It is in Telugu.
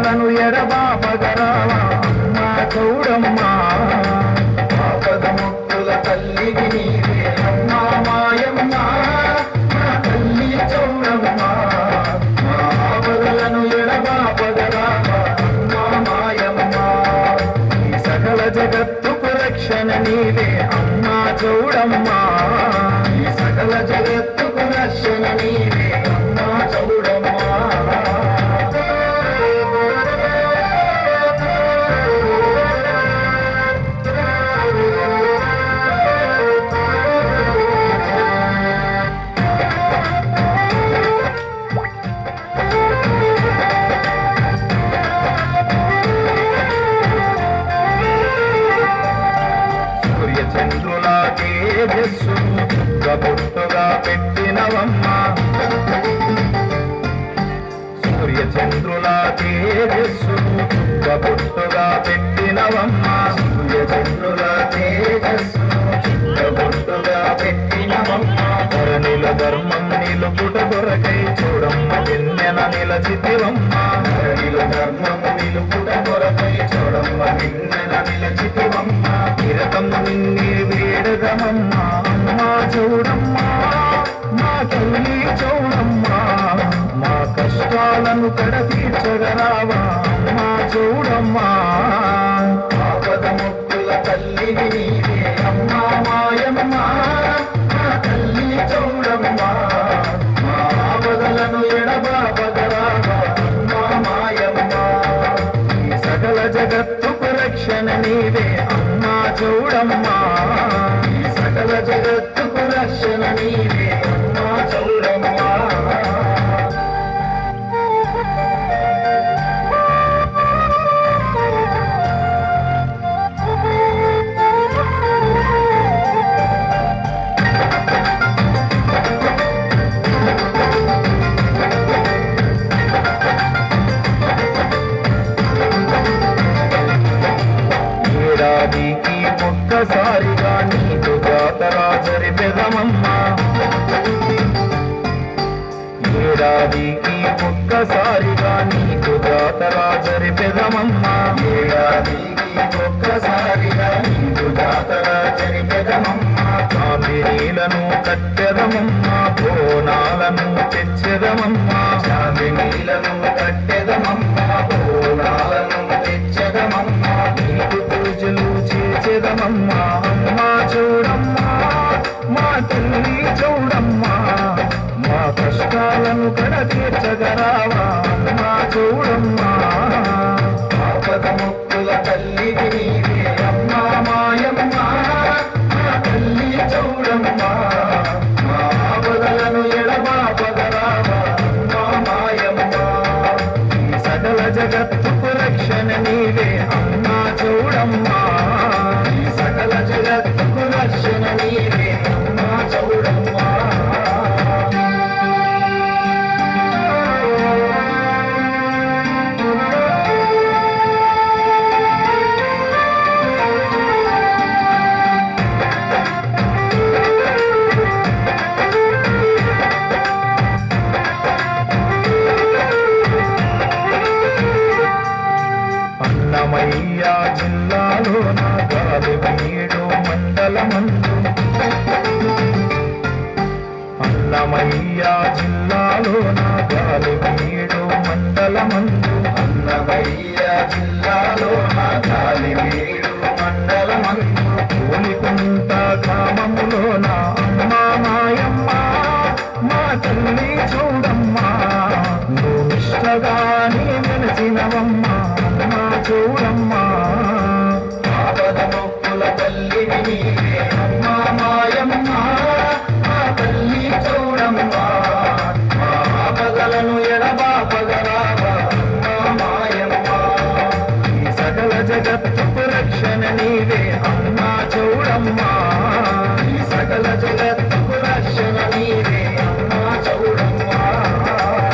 కష్టాలను ఎడబాపగరావా అమ్మా చౌడమ్మా. ఆపద ముక్కుల తల్లికి నీవే అమ్మా మాయమ్మ మా తల్లి చౌడమ్మా. మా ఆపదలను ఎడబాపగరావా అమ్మా మాయమ్మ. ఈ సకల జగత్తుకు రక్షణ నీవే అమ్మా చౌడమ్మా. ఈ సకల జగత్తుకు రక్షణ నీవే అమ్మా చౌడమ్మా. చంద్రుల తేజస్సు చుక్కబొట్టుగా పెట్టినవమ్మా. సూర్యచంద్రుల తేజస్సు చుక్కబొట్టుగా పెట్టినవమ్మా. సూర్యచంద్రుల తేజస్సు చుక్కబొట్టుగా పెట్టినవమ్మా. ధరణిల ధర్మం నిలుపుట కొరకై చూడమ్మ వెన్నెల నిలచితివమ్మా. ధరణిల ధర్మం నిలుపుట కొరకై చూడమ్మ వెన్నెల నిలచితివమ్మా. నిరతం నిన్నే వేడదమమ్మా అమ్మా చౌడమ్మా. మా తల్లి చౌడమ్మా. మా కష్టాలను కడతీర్చగరావా అమ్మా చౌడమ్మా. ఆపద ముక్కుల తల్లివి నీవే అమ్మా మాయమ్మ మా తల్లి చౌడమ్మా. మా ఆపదలను ఎడబాపగరావా అమ్మా మాయమ్మ. ఈ సకల జగత్తుకు రక్షణ నీవే అమ్మా చౌడమ్మా. ఈ సకల జగత్తుకు రక్షణ నీవే అమ్మా చౌడమ్మా. ఏడాదికి ఒక్కసారిగా నీకు జాతర జరిపెదమమ్మా. ఏడాదికి ఒక్కసారిగా నీకు జాతర జరిపెదమమ్మా. ఏడాదికి ఒక్కసారిగా నీకు జాతర జరిపెదమమ్మా. చాందినీలను కట్టెదమమ్మా. బోనాలను తెచ్చెదమమ్మా. చాందినీలను కట్టెదమమ్మా. బోనాలను తెచ్చెదమమ్మా. నీకు పూజలు చేసేదమమ్మా అమ్మా చౌడమ్మా. మా తల్లి చౌడమ్మా. మా కష్టాలను కడతీర్చగరావా అమ్మా చౌడమ్మా. ఆపద ముక్కుల తల్లికి నీవే అమ్మా మాయమ్మ మా తల్లి చౌడమ్మా. మా ఆపదలను ఎడబాపగరావా అమ్మా మాయమ్మ. ఈ సకల జగత్తుకు రక్షణ నీవే అమ్మా చౌడమ్మా. ఈ సకల జగత్తుకు రక్షణ నీవే అమ్మా చౌడమ్మా. అన్నమయ్య జిల్లాలో నా గాలివీడు మండలమందు. అన్నమయ్య జిల్లాలో నా గాలివీడు మండలమందు. అన్నమయ్య జిల్లాలో నా గాలివీడు మండలమందు. కూలికుంట గ్రామములో నా అమ్మా మాయమ్మ మా తల్లి చౌడమ్మా. నువ్వు నిష్టగా నీ వెలసినవమ్మా అమ్మా చౌడమ్మా.